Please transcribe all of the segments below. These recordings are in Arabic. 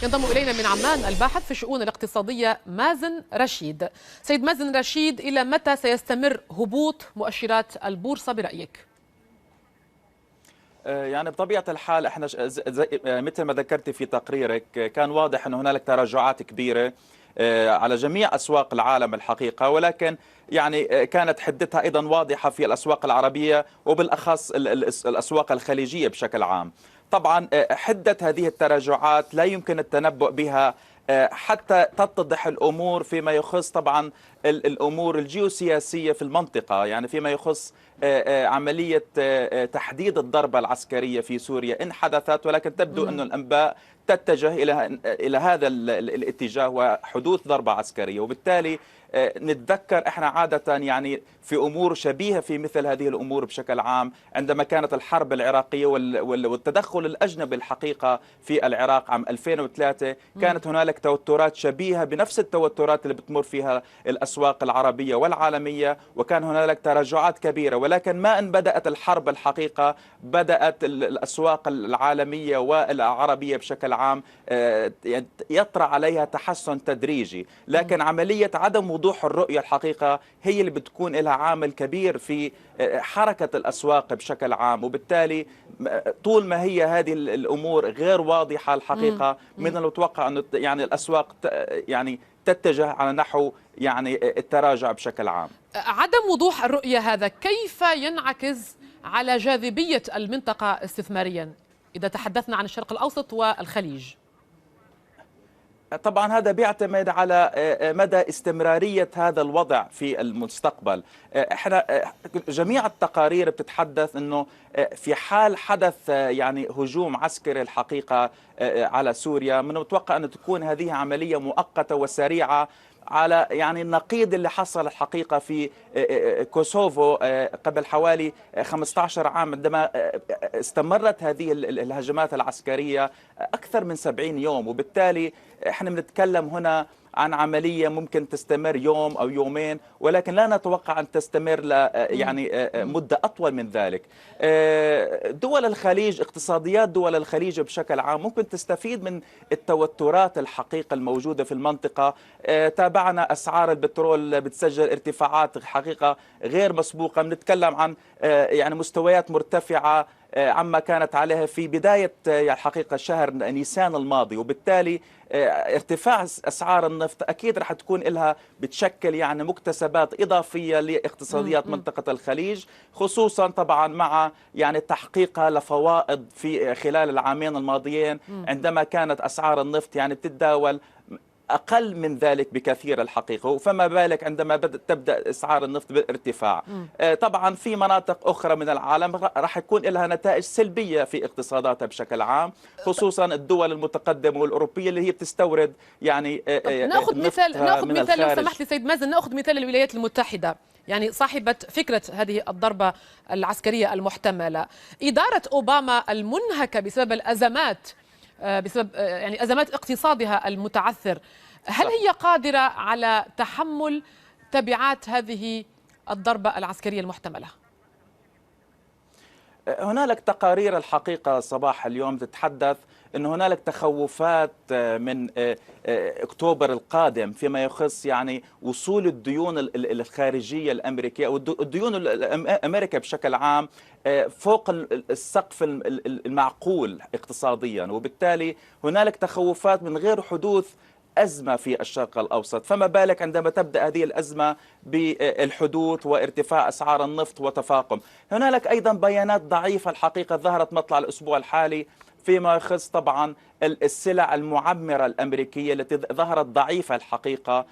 ينضم إلينا من عمان الباحث في الشؤون الاقتصادية مازن رشيد. سيد مازن رشيد، إلى متى سيستمر هبوط مؤشرات البورصة برأيك؟ يعني بطبيعة الحال احنا مثل ما ذكرت في تقريرك كان واضح أن هنالك تراجعات كبيرة على جميع أسواق العالم الحقيقة، ولكن يعني كانت حدتها أيضا واضحة في الأسواق العربية وبالأخص الأسواق الخليجية بشكل عام. طبعا حدة هذه التراجعات لا يمكن التنبؤ بها حتى تتضح الأمور فيما يخص طبعا الأمور الجيوسياسية في المنطقة، يعني فيما يخص عملية تحديد الضربة العسكرية في سوريا إن حدثت، ولكن تبدو أن الأنباء تتجه إلى هذا الاتجاه وحدوث ضربة عسكرية. وبالتالي نتذكر احنا عادة يعني في امور شبيهة في مثل هذه الامور بشكل عام، عندما كانت الحرب العراقية والتدخل الاجنبي الحقيقة في العراق عام 2003 كانت هنالك توترات شبيهة بنفس التوترات اللي بتمر فيها الاسواق العربية والعالمية، وكان هنالك تراجعات كبيرة. ولكن ما ان بدأت الحرب الحقيقة بدأت الاسواق العالمية والعربية بشكل عام يطرأ عليها تحسن تدريجي، لكن عملية عدم وضوح الرؤية الحقيقة هي اللي بتكون لها عامل كبير في حركة الأسواق بشكل عام. وبالتالي طول ما هي هذه الأمور غير واضحة الحقيقة من المتوقع أن يعني الأسواق يعني تتجه على نحو يعني التراجع بشكل عام. عدم وضوح الرؤية هذا كيف ينعكس على جاذبية المنطقة استثماريا إذا تحدثنا عن الشرق الأوسط والخليج؟ طبعا هذا بيعتمد على مدى استمرارية هذا الوضع في المستقبل. احنا جميع التقارير بتتحدث انه في حال حدث يعني هجوم عسكري الحقيقة على سوريا، من المتوقع ان تكون هذه عملية مؤقتة وسريعة على يعني النقيض اللي حصل الحقيقة في كوسوفو قبل حوالي 15 عام، عندما استمرت هذه الهجمات العسكرية أكثر من 70 يوم. وبالتالي احنا بنتكلم هنا عن عملية ممكن تستمر يوم أو يومين، ولكن لا نتوقع أن تستمر يعني مدة أطول من ذلك. دول الخليج، اقتصاديات دول الخليج بشكل عام ممكن تستفيد من التوترات الحقيقة الموجودة في المنطقة. تابعنا أسعار البترول بتسجل ارتفاعات حقيقة غير مسبوقة، بنتكلم عن يعني مستويات مرتفعة عما كانت عليها في بداية الحقيقة شهر نيسان الماضي. وبالتالي ارتفاع أسعار النفط أكيد رح تكون لها بتشكل يعني مكتسبات إضافية لاقتصاديات منطقة الخليج، خصوصا طبعا مع يعني تحقيقها لفوائد في خلال العامين الماضيين عندما كانت أسعار النفط يعني بتتداول أقل من ذلك بكثير الحقيقة، فما بالك عندما تبدأ أسعار النفط بالارتفاع. طبعا في مناطق أخرى من العالم راح يكون لها نتائج سلبية في اقتصاداتها بشكل عام، خصوصا الدول المتقدمة والأوروبية اللي هي بتستورد يعني ناخذ مثال لو سمحت لي سيد مازن، ناخذ مثال الولايات المتحدة، يعني صاحبة فكرة هذه الضربة العسكرية المحتملة. إدارة أوباما المنهكة بسبب الأزمات، بسبب يعني أزمات اقتصادها المتعثر، هل هي قادرة على تحمل تبعات هذه الضربة العسكرية المحتملة؟ هنالك تقارير الحقيقة صباح اليوم تتحدث أن هنالك تخوفات من أكتوبر القادم فيما يخص يعني وصول الديون الخارجية الأمريكية أو الديون الأمريكية بشكل عام فوق السقف المعقول اقتصاديا. وبالتالي هنالك تخوفات من غير حدوث أزمة في الشرق الأوسط، فما بالك عندما تبدأ هذه الأزمة بالحدوث وارتفاع أسعار النفط وتفاقم. هنالك أيضا بيانات ضعيفة الحقيقة ظهرت مطلع الأسبوع الحالي فيما يخص طبعا السلع المعمرة الأمريكية التي ظهرت ضعيفة الحقيقة،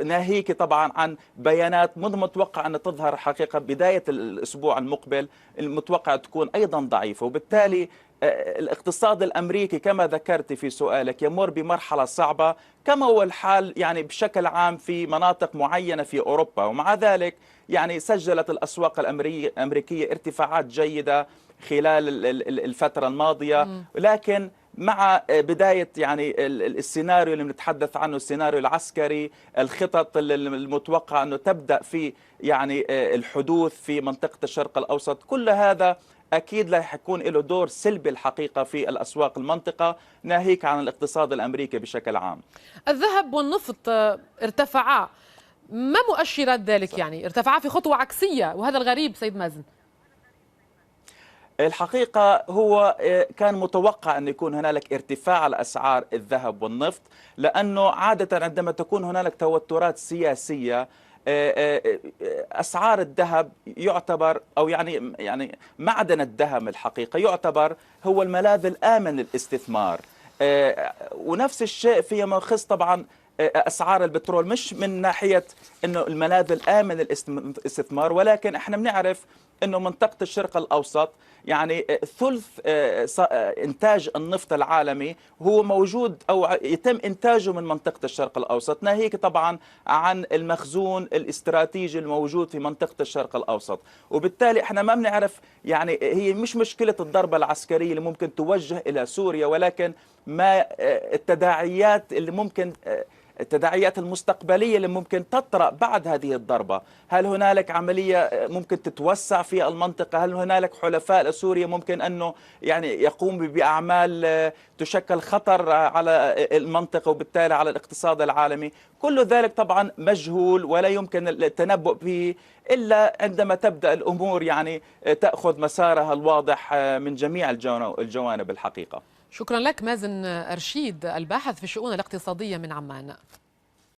ناهيك طبعا عن بيانات منذ متوقع أن تظهر حقيقة بداية الأسبوع المقبل المتوقع تكون أيضا ضعيفة. وبالتالي الاقتصاد الأمريكي كما ذكرت في سؤالك يمر بمرحلة صعبة كما هو الحال يعني بشكل عام في مناطق معينة في أوروبا. ومع ذلك يعني سجلت الأسواق الأمريكية ارتفاعات جيدة خلال الفترة الماضية، لكن مع بداية يعني السيناريو اللي بنتحدث عنه، السيناريو العسكري، الخطط المتوقع أنه تبدأ في يعني الحدوث في منطقة الشرق الأوسط، كل هذا أكيد لا يكون له دور سلبي الحقيقة في الأسواق المنطقة، ناهيك عن الاقتصاد الأمريكي بشكل عام. الذهب والنفط ارتفعا، ما مؤشرات ذلك؟ يعني ارتفعا في خطوة عكسية، وهذا الغريب سيد مازن. الحقيقة هو كان متوقع أن يكون هنالك ارتفاع على أسعار الذهب والنفط، لأنه عادة عندما تكون هنالك توترات سياسية أسعار الذهب يعتبر، أو يعني معدن الذهب الحقيقة يعتبر هو الملاذ الآمن للاستثمار. ونفس الشيء فيما يخص طبعا أسعار البترول، مش من ناحية أنه الملاذ الآمن للاستثمار، ولكن احنا بنعرف أنه منطقة الشرق الأوسط يعني ثلث إنتاج النفط العالمي هو موجود أو يتم إنتاجه من منطقة الشرق الأوسط، ناهيك طبعا عن المخزون الاستراتيجي الموجود في منطقة الشرق الأوسط. وبالتالي احنا ما بنعرف، يعني هي مش مشكلة الضربة العسكرية اللي ممكن توجه إلى سوريا، ولكن ما التداعيات اللي ممكن، التداعيات المستقبلية اللي ممكن تطرأ بعد هذه الضربة. هل هنالك عملية ممكن تتوسع في المنطقة؟ هل هنالك حلفاء لسوريا ممكن أنه يعني يقوم بأعمال تشكل خطر على المنطقة وبالتالي على الاقتصاد العالمي؟ كل ذلك طبعا مجهول ولا يمكن التنبؤ به إلا عندما تبدأ الأمور يعني تأخذ مسارها الواضح من جميع الجوانب الحقيقة. شكرا لك مازن أرشيد، الباحث في الشؤون الاقتصادية من عمان.